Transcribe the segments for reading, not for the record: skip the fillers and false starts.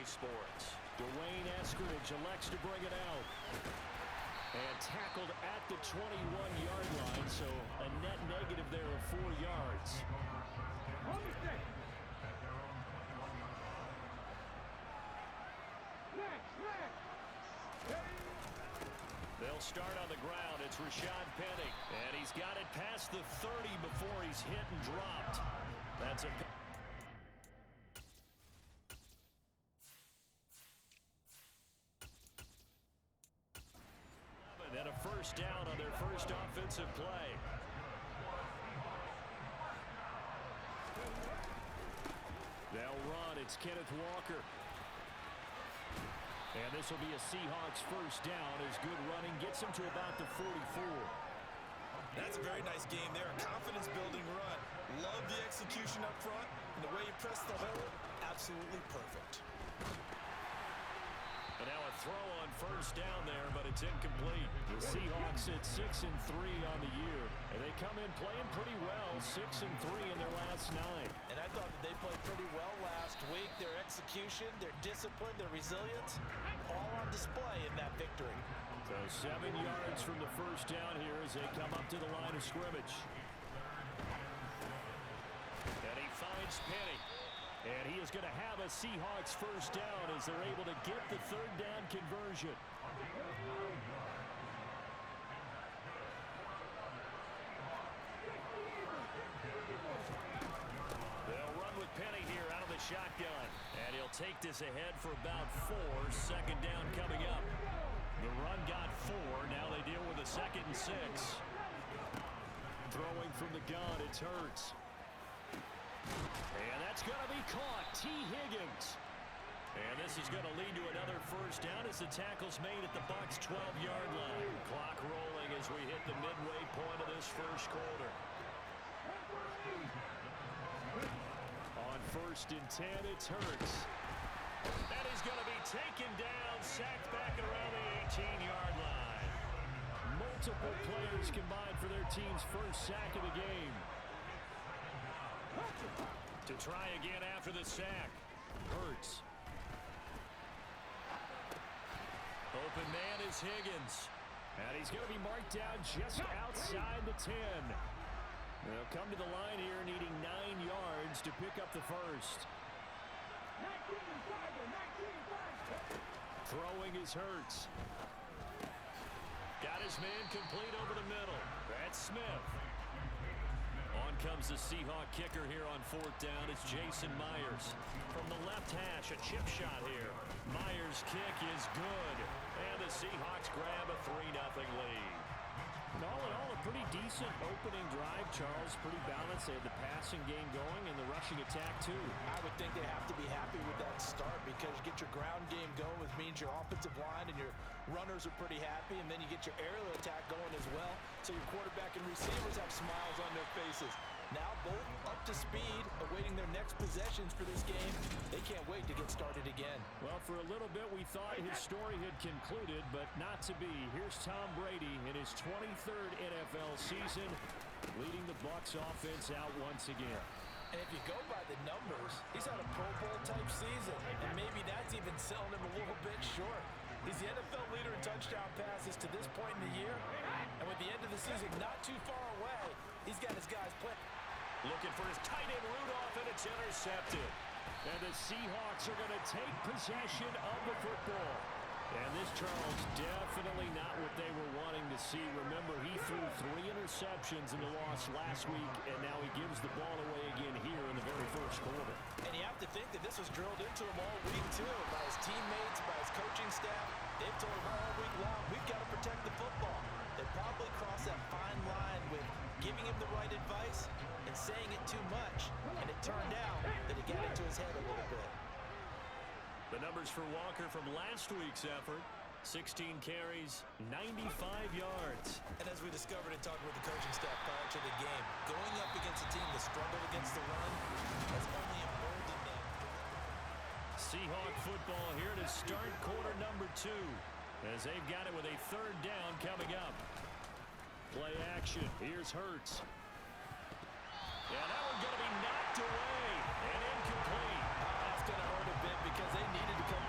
Sports. Dwayne Eskridge elects to bring it out. And tackled at the 21-yard line, so a net negative there of 4 yards. They'll start on the ground. It's Rashad Penny. And he's got it past the 30 before he's hit and dropped. That's a... And a first down on their first offensive play. They'll run. It's Kenneth Walker. And this will be a Seahawks first down as good running gets him to about the 44. That's a very nice game there. A confidence-building run. Love the execution up front. And the way you press the hole, absolutely perfect. And now a throw on first down there, but it's incomplete. The Seahawks at 6-3 on the year. And they come in playing pretty well, 6-3 in their last 9. And I thought that they played pretty well last week. Their execution, their discipline, their resilience, all on display in that victory. So 7 yards from the first down here as they come up to the line of scrimmage. And he finds Penny. And he is going to have a Seahawks first down as they're able to get the third down conversion. They'll run with Penny here out of the shotgun. And he'll take this ahead for about 4. Second down coming up. The run got 4. Now they deal with a 2nd and 6. Throwing from the gun, it's Hurts. And that's going to be caught. T. Higgins. And this is going to lead to another first down as the tackle's made at the Bucs' 12-yard line. Clock rolling as we hit the midway point of this first quarter. On 1st and 10, it's Hurts. That is going to be taken down, sacked back at around the 18-yard line. Multiple players combined for their team's first sack of the game. To try again after the sack. Hurts. Open man is Higgins. And he's going to be marked down just outside the 10. They'll come to the line here needing 9 yards to pick up the first. Throwing is Hurts. Got his man complete over the middle. That's Smith. On comes the Seahawk kicker here on 4th down. It's Jason Myers. From the left hash, a chip shot here. Myers' kick is good. And the Seahawks grab a 3-0 lead. And all in all, a pretty decent opening drive, Charles. Pretty balanced. They had the passing game going and the rushing attack, too. I would think they have to be happy with that start because you get your ground game going, which means your offensive line and your runners are pretty happy, and then you get your aerial attack going as well. So your quarterback and receivers have smiles on their faces. Now both up to speed, awaiting their next possessions for this game. They can't wait to get started again. Well, for a little bit we thought his story had concluded, but not to be. Here's Tom Brady in his 23rd NFL season, leading the Bucs offense out once again. And if you go by the numbers, he's had a Pro Bowl type season, and maybe that's even selling him a little bit short. He's the NFL leader in touchdown passes to this point in the year, and with the end of the season not too far away, he's got his guys playing. Looking for his tight end Rudolph, and it's intercepted. And the Seahawks are going to take possession of the football. And this, Charles, definitely not what they were wanting to see. Remember, he threw 3 interceptions in the loss last week, and now he gives the ball away again here in the very first quarter. And you have to think that this was drilled into him all week, too, by his teammates, by his coaching staff. They've told him all week long, we've got to protect the football. They probably crossed that fine line with giving him the right advice and saying it too much. And it turned out that it got into his head a little bit. The numbers for Walker from last week's effort, 16 carries, 95 yards. And as we discovered in talking with the coaching staff prior to the game, going up against a team that struggled against the run has only emboldened them. Seahawk football here to start quarter number 2, as they've got it with a 3rd down coming up. Play action. Here's Hurts. Yeah, that one's going to be knocked away and incomplete. That's going to hurt a bit because they needed to come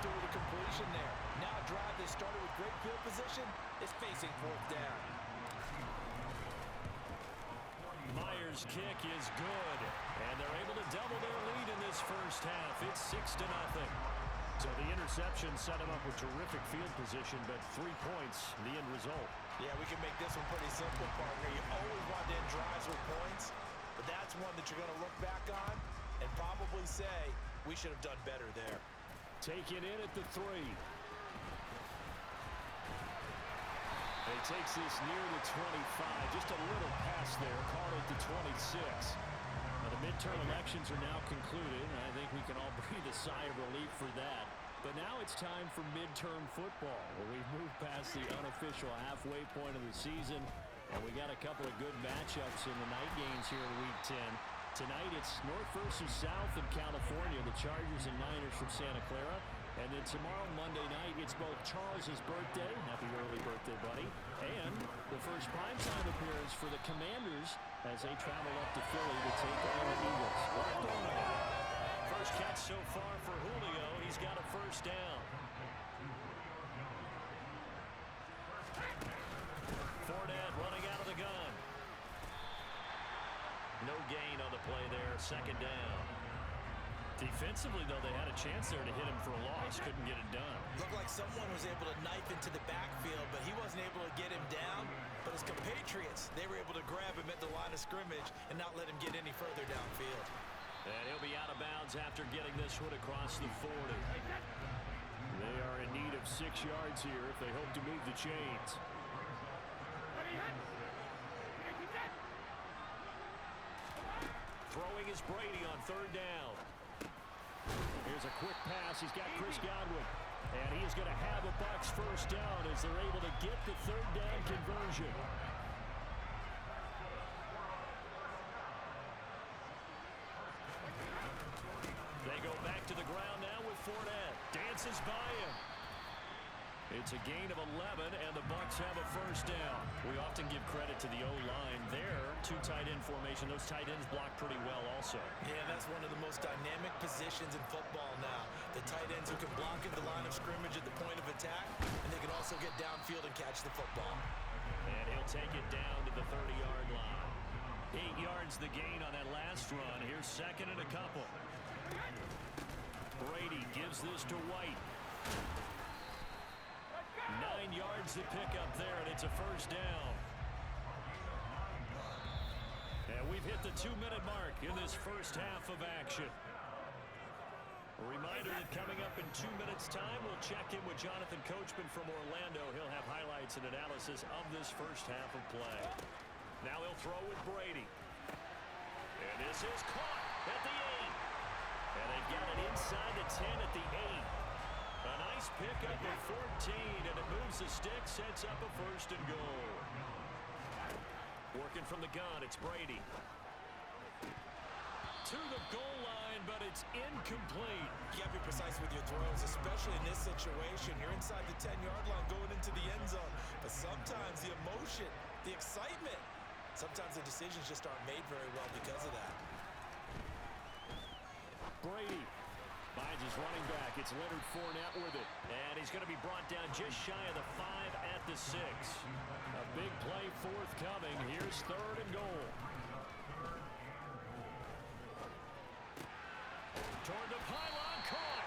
Sucker's kick is good. And they're able to double their lead in this first half. It's 6-0. So the interception set him up with terrific field position, but 3 points, the end result. Yeah, we can make this one pretty simple, partner. You always want to end drives with points, but that's one that you're going to look back on and probably say, we should have done better there. Take it in at the 3. He takes this near the 25. Just a little pass there. Caught at the 26. Now, the midterm elections are now concluded, and I think we can all breathe a sigh of relief for that. But now it's time for midterm football, where we've moved past the unofficial halfway point of the season, and we got a couple of good matchups in the night games here in Week 10. Tonight it's North versus South in California, the Chargers and Niners from Santa Clara. And then tomorrow, Monday night, it's both Charles's birthday, happy early birthday, buddy, and the first primetime appearance for the Commanders as they travel up to Philly to take on the Eagles. First catch so far for Julio. He's got a first down. Fournette running out of the gun. No gain on the play there, second down. Defensively, though, they had a chance there to hit him for a loss. Couldn't get it done. Looked like someone was able to knife into the backfield, but he wasn't able to get him down. But his compatriots, they were able to grab him at the line of scrimmage and not let him get any further downfield. And he'll be out of bounds after getting this one across the 40. They are in need of 6 yards here if they hope to move the chains. Throwing is Brady on third down. Here's a quick pass. He's got Chris Godwin. And he's going to have a Bucs first down as they're able to get the third down conversion. They go back to the ground now with Fournette. Dances by him. It's a gain of 11, and the Bucs have a first down. We often give credit to the O-line there. 2 tight end formation. Those tight ends block pretty well also. Yeah, that's one of the most dynamic positions in football now. The tight ends who can block at the line of scrimmage at the point of attack, and they can also get downfield and catch the football. And he'll take it down to the 30-yard line. 8 yards the gain on that last run. Here's second and a couple. Brady gives this to White. 9 yards to pick up there, and it's a first down. And we've hit the 2-minute mark in this first half of action. A reminder that coming up in 2 minutes' time, we'll check in with Jonathan Coachman from Orlando. He'll have highlights and analysis of this first half of play. Now he'll throw with Brady. And this is caught at the 8. And they've got it inside the 10 at the 8. A nice pickup of 14, and it moves the stick, sets up a first and goal. Working from the gun, it's Brady. To the goal line, but it's incomplete. You got to be precise with your throws, especially in this situation. You're inside the 10-yard line going into the end zone. But sometimes the emotion, the excitement, sometimes the decisions just aren't made very well because of that. Brady finds his running back. It's Leonard Fournette with it. And he's going to be brought down just shy of the 5 at the 6. A big play forthcoming. Here's third and goal. Toward the pylon, caught.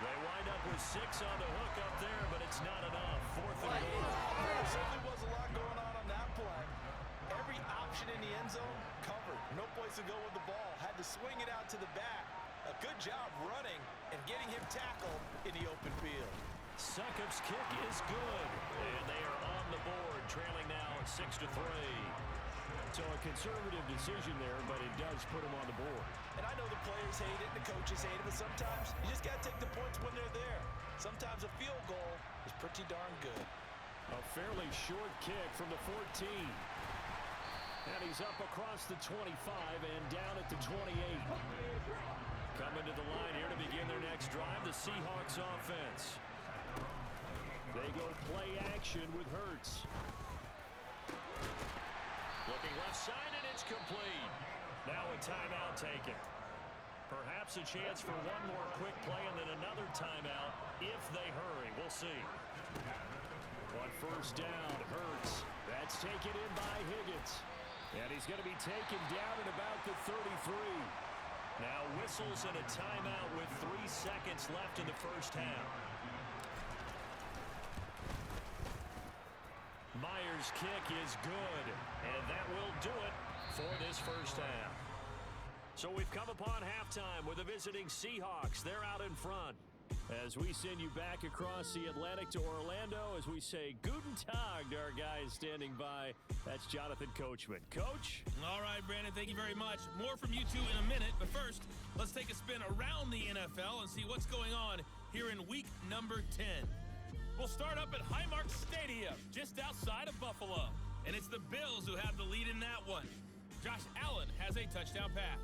They wind up with 6 on the hook up there, but it's not enough. Fourth and goal. There certainly was a lot going on that play. Every option in the end zone covered. No place to go with the ball. Had to swing it out to the back. A good job running and getting him tackled in the open field. Suckup's kick is good. And they are on the board, trailing now 6-3. So a conservative decision there, but it does put him on the board. And I know the players hate it, the coaches hate it, but sometimes you just got to take the points when they're there. Sometimes a field goal is pretty darn good. A fairly short kick from the 14. And he's up across the 25 and down at the 28. Coming to the line here to begin their next drive, the Seahawks offense. They go play action with Hurts. Looking left side, and it's complete. Now a timeout taken. Perhaps a chance for one more quick play and then another timeout if they hurry. We'll see. On first down, Hurts. That's taken in by Higgins. And he's going to be taken down at about the 33. Now whistles and a timeout with 3 seconds left in the first half. Myers' kick is good, and that will do it for this first half. So we've come upon halftime with the visiting Seahawks. They're out in front. As we send you back across the Atlantic to Orlando, as we say Guten Tag to our guys standing by. That's Jonathan Coachman. Coach? All right, Brandon, thank you very much. More from you two in a minute, but first, let's take a spin around the NFL and see what's going on here in week number 10. We'll start up at Highmark Stadium, just outside of Buffalo. And it's the Bills who have the lead in that one. Josh Allen has a touchdown pass.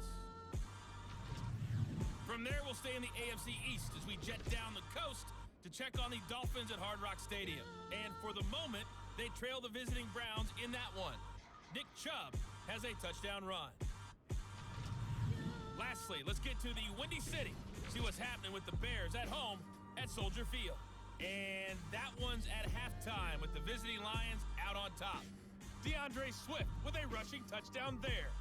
From there, we'll stay in the AFC East as we jet down the coast to check on the Dolphins at Hard Rock Stadium. And for the moment, they trail the visiting Browns in that one. Nick Chubb has a touchdown run. Lastly, let's get to the Windy City, see what's happening with the Bears at home at Soldier Field. And that one's at halftime with the visiting Lions out on top. DeAndre Swift with a rushing touchdown there.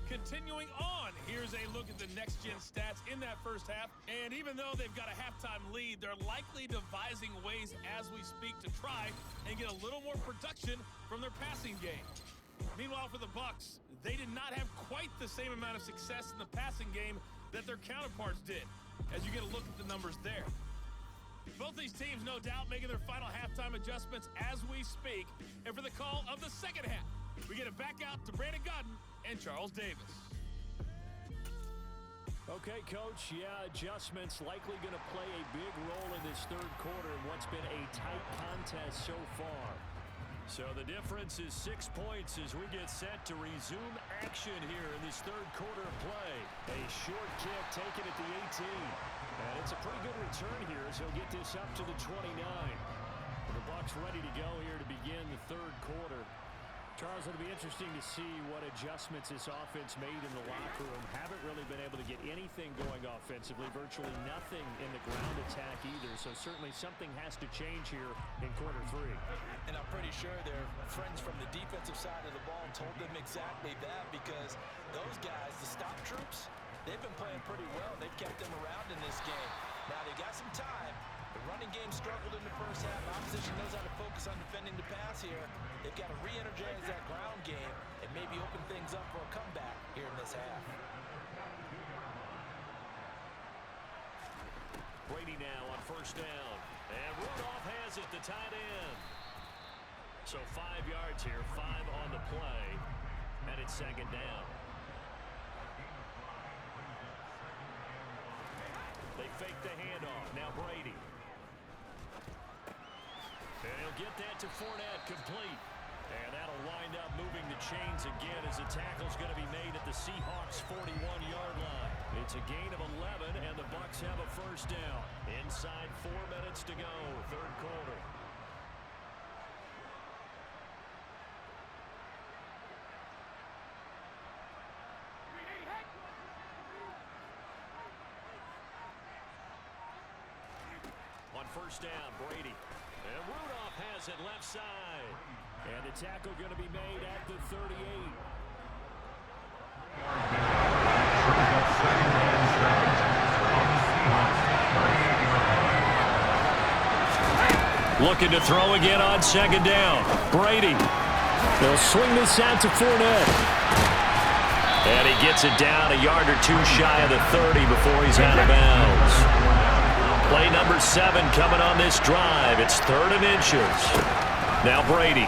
Continuing on, here's a look at the next-gen stats in that first half. And even though they've got a halftime lead, they're likely devising ways as we speak to try and get a little more production from their passing game. Meanwhile, for the Bucs, they did not have quite the same amount of success in the passing game that their counterparts did, as you get a look at the numbers there. Both these teams, no doubt, making their final halftime adjustments as we speak. And for the call of the second half, we get it back out to Brandon Godden and Charles Davis. Okay, Coach, adjustments likely going to play a big role in this third quarter in what's been a tight contest so far. So the difference is 6 points as we get set to resume action here in this third quarter of play. A short kick taken at the 18. And it's a pretty good return here as he'll get this up to the 29. The Bucs ready to go here to begin the third quarter. Charles, it'll be interesting to see what adjustments this offense made in the locker room. Haven't really been able to get anything going offensively, virtually nothing in the ground attack either. So certainly something has to change here in quarter three. And I'm pretty sure their friends from the defensive side of the ball told them exactly that, because those guys, the stop troops, they've been playing pretty well. They've kept them around in this game. Now they got some time. The running game struggled in the first half. Opposition knows how to focus on defending the pass here. They've got to re-energize that ground game and maybe open things up for a comeback here in this half. Brady now on first down. And Rudolph has it to tight end. So 5 yards here, 5 on the play. And it's second down. They fake the handoff. Now Brady. And he'll get that to Fournette, complete. And that'll wind up moving the chains again as the tackle's going to be made at the Seahawks' 41-yard line. It's a gain of 11, and the Bucs have a first down. Inside 4 minutes to go, third quarter. On first down, Brady. And Rudolph has it left side. And the tackle going to be made at the 38. Looking to throw again on second down. Brady. They'll swing this out to Fournette. And he gets it down a yard or two shy of the 30 before he's out of bounds. Play number 7 coming on this drive. It's 3rd and inches. Now Brady.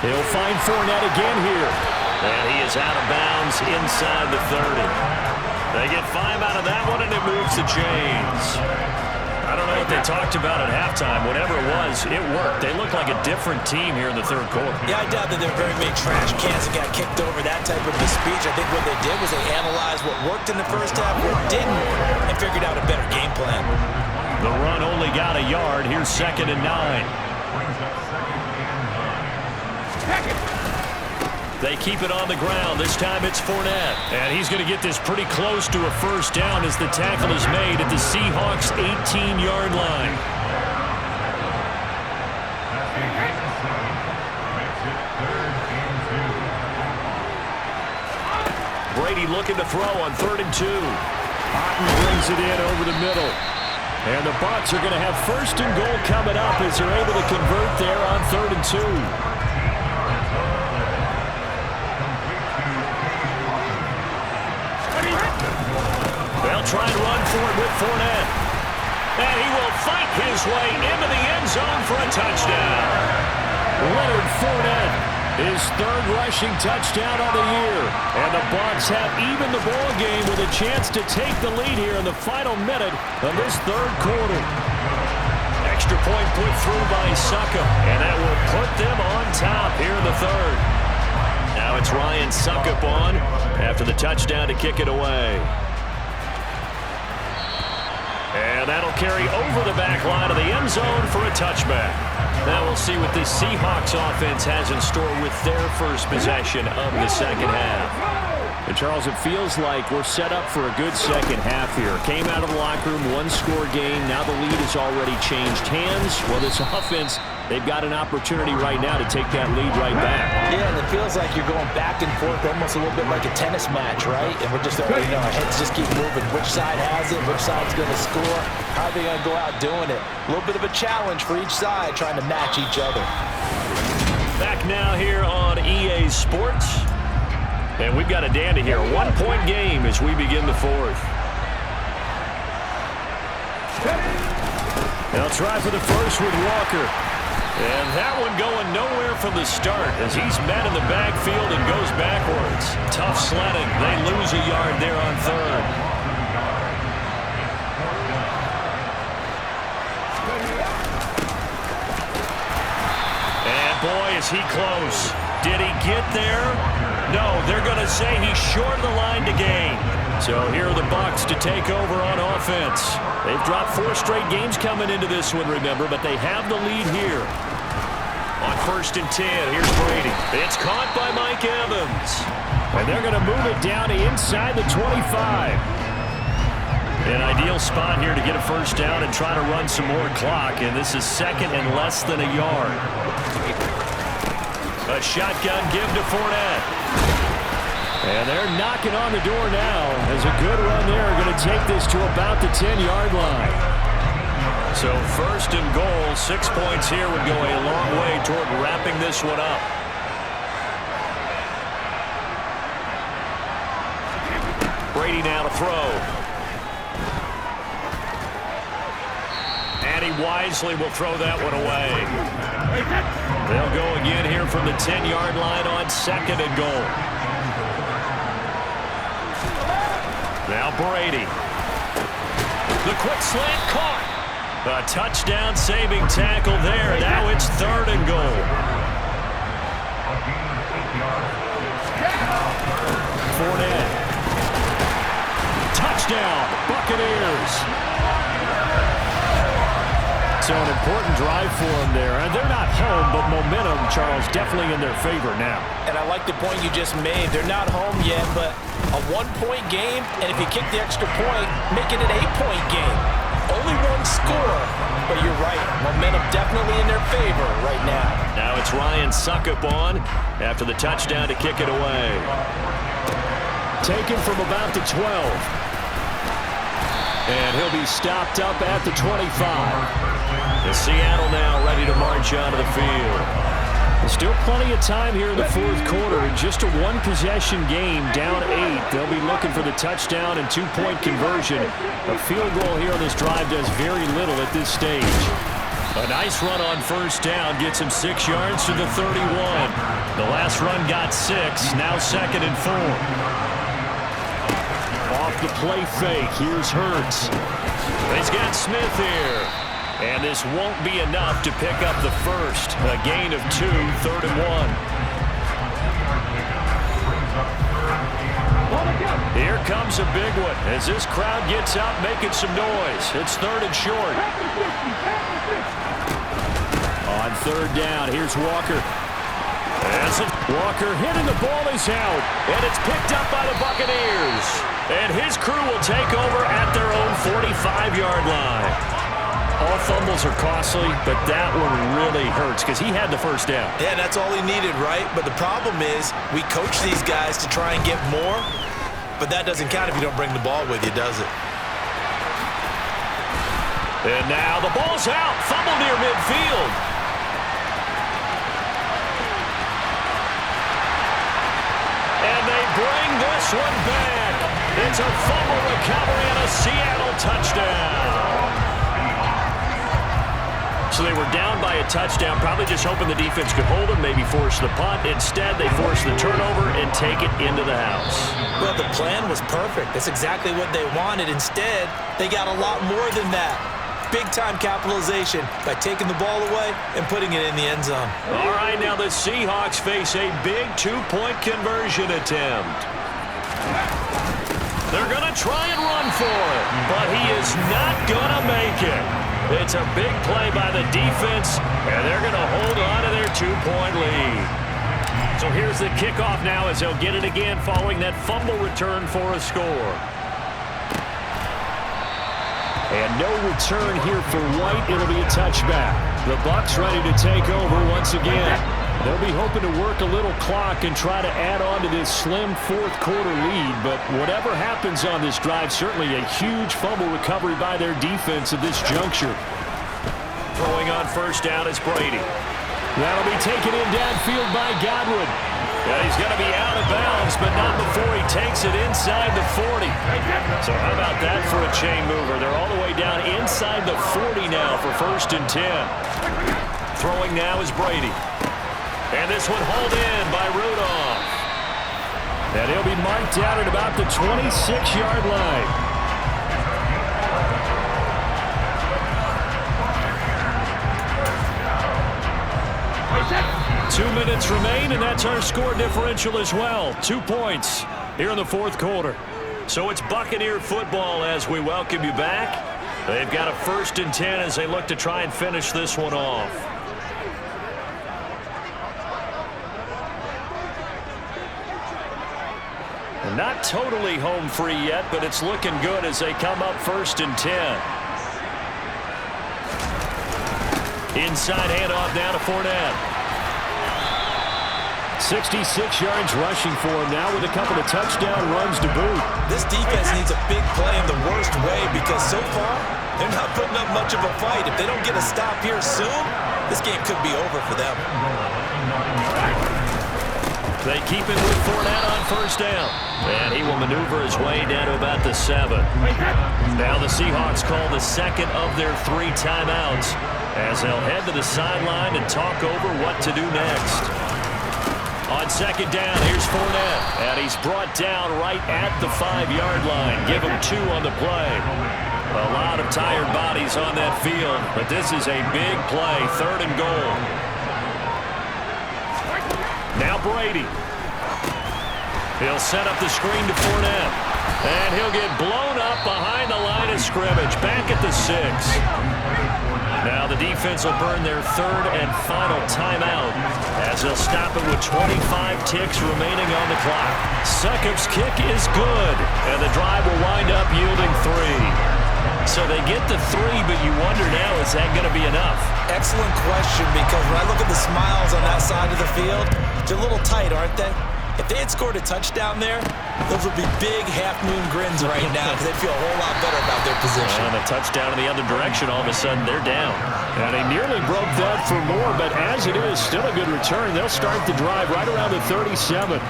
He'll find Fournette again here. And he is out of bounds inside the 30. They get 5 out of that one, and it moves the chains. I don't know what they talked about at halftime. Whatever it was, it worked. They look like a different team here in the third quarter. Yeah, I doubt that there are very many trash cans that got kicked over, that type of a speech. I think what they did was they analyzed what worked in the first half, what didn't, and figured out a better game plan. The run only got a yard. Here's 2nd and 9. They keep it on the ground. This time it's Fournette. And he's going to get this pretty close to a first down as the tackle is made at the Seahawks' 18-yard line. Brady looking to throw on 3rd and 2. Otten brings it in over the middle. And the Bucs are going to have 1st and goal coming up as they're able to convert there on 3rd and 2. They'll try and run for it with Fournette. And he will fight his way into the end zone for a touchdown. Leonard Fournette, his 3rd rushing touchdown on the year. And the Bucs have even the ball game with a chance to take the lead here in the final minute of this 3rd quarter. Extra point put through by Succop, and that will put them on top here in the 3rd. Now it's Ryan Succop on after the touchdown to kick it away. And that'll carry over the back line of the end zone for a touchback. Now we'll see what this Seahawks offense has in store with their first possession of the second half. And Charles, it feels like we're set up for a good second half here. Came out of the locker room, 1-score game. Now the lead has already changed hands. Well, this offense, they've got an opportunity right now to take that lead right back. Yeah, and it feels like you're going back and forth almost a little bit like a tennis match, right? And we're just, our heads just keep moving. Which side has it? Which side's going to score? How are they going to go out doing it? A little bit of a challenge for each side, trying to match each other. Back now here on EA Sports. And we've got a dandy here. A 1-point game as we begin the 4th. They'll try for the first with Walker. And that one going nowhere from the start as he's met in the backfield and goes backwards. Tough sledding. They lose a yard there on 3rd. And boy, is he close. Did he get there? No, they're going to say he's short of the line to gain. So here are the Bucs to take over on offense. They've dropped 4 straight games coming into this one, remember, but they have the lead here. On 1st and 10, here's Brady. It's caught by Mike Evans. And they're going to move it down to inside the 25. An ideal spot here to get a first down and try to run some more clock, and this is 2nd and less than a yard. A shotgun give to Fournette. And they're knocking on the door now as a good run there are going to take this to about the 10-yard line. So 1st and goal, 6 points here would go a long way toward wrapping this one up. Brady now to throw. And he wisely will throw that one away. They'll go again here from the 10-yard line on 2nd and goal. Now Brady. The quick slant caught. A touchdown saving tackle there. Now it's 3rd and goal. Fournette. Touchdown, Buccaneers. So an important drive for them there. And they're not home, but momentum, Charles, definitely in their favor now. And I like the point you just made. They're not home yet, but a 1-point game, and if you kick the extra point, make it an 8-point game. Only 1 score, but you're right. Momentum definitely in their favor right now. Now it's Ryan Succop on after the touchdown to kick it away. Taken from about the 12. And he'll be stopped up at the 25. The Seattle now ready to march out of the field. There's still plenty of time here in the 4th quarter. Just a 1-possession game, down 8. They'll be looking for the touchdown and 2-point conversion. A field goal here on this drive does very little at this stage. A nice run on 1st down gets him 6 yards to the 31. The last run got 6, now 2nd and 4. Off the play fake, here's Hurts. He's got Smith here. And this won't be enough to pick up the first. A gain of 2, 3rd and 1. Here comes a big one as this crowd gets out making some noise. It's 3rd and short. On 3rd down, here's Walker. Walker hitting the ball is out, and it's picked up by the Buccaneers. And his crew will take over at their own 45-yard line. All fumbles are costly, but that one really hurts because he had the first down. Yeah, that's all he needed, right? But the problem is we coach these guys to try and get more. but that doesn't count if you don't bring the ball with you, does it? And now the ball's out. Fumble near midfield. And they bring this one back. It's a fumble recovery and a Seattle touchdown. So they were down by a touchdown, probably just hoping the defense could hold them, maybe force the punt. Instead, they force the turnover and take it into the house. Well, the plan was perfect. That's exactly what they wanted. Instead, they got a lot more than that. Big-time capitalization by taking the ball away and putting it in the end zone. All right, now the Seahawks face a big two-point conversion attempt. They're going to try and run for it, but he is not going to make it. It's a big play by the defense, and they're going to hold on to their two-point lead. So here's the kickoff now as they'll get it again following that fumble return for a score. And no return here for White. It'll be a touchback. The Bucs ready to take over once again. They'll be hoping to work a little clock and try to add on to this slim fourth-quarter lead. But whatever happens on this drive, certainly a huge fumble recovery by their defense at this juncture. Throwing on first down is Brady. That'll be taken in downfield by Godwin. Yeah, he's going to be out of bounds, but not before he takes it inside the 40. So how about that for a chain mover? They're all the way down inside the 40 now for 1st and 10. Throwing now is Brady. And this one hauled in by Rudolph. And he'll be marked out at about the 26-yard line. Two minutes remain, and that's our score differential as well. 2 points here in the fourth quarter. So it's Buccaneer football as we welcome you back. They've got a 1st and 10 as they look to try and finish this one off. Not totally home free yet, but it's looking good as they come up 1st and 10. Inside handoff down to Fournette. 66 yards rushing for him now with a couple of touchdown runs to boot. This defense needs a big play in the worst way because so far they're not putting up much of a fight. If they don't get a stop here soon, this game could be over for them. They keep it with Fournette on first down. And he will maneuver his way down to about the 7. Now the Seahawks call the second of their 3 timeouts as they'll head to the sideline and talk over what to do next. On second down, here's Fournette. And he's brought down right at the 5-yard line. Give him 2 on the play. A lot of tired bodies on that field, but this is a big play, 3rd and goal. Now Brady. He'll set up the screen to Fournette. And he'll get blown up behind the line of scrimmage. Back at the 6. Now the defense will burn their 3rd and final timeout as they'll stop it with 25 ticks remaining on the clock. Succop's kick is good, and the drive will wind up yielding 3. So they get the 3, but you wonder now, is that going to be enough? Excellent question, because when I look at the smiles on that side of the field, they're a little tight, aren't they? If they had scored a touchdown there, those would be big half-moon grins right now because they'd feel a whole lot better about their position. And a touchdown in the other direction, all of a sudden they're down. And they nearly broke that for more, but as it is, still a good return. They'll start the drive right around the 37.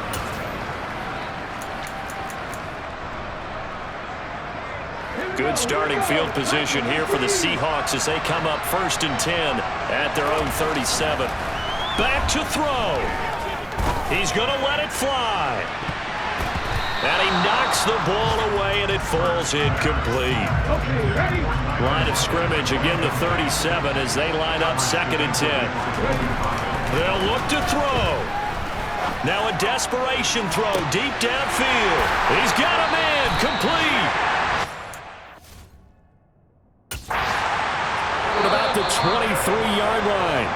Good starting field position here for the Seahawks as they come up 1st and 10 at their own 37. Back to throw. He's going to let it fly. And he knocks the ball away, and it falls incomplete. Line of scrimmage, again the 37 as they line up 2nd and 10. They'll look to throw. Now a desperation throw deep downfield. He's got a man, complete. About the 23-yard line.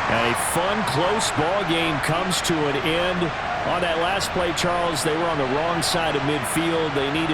A fun, close ball game comes to an end. On that last play, Charles, they were on the wrong side of midfield. They needed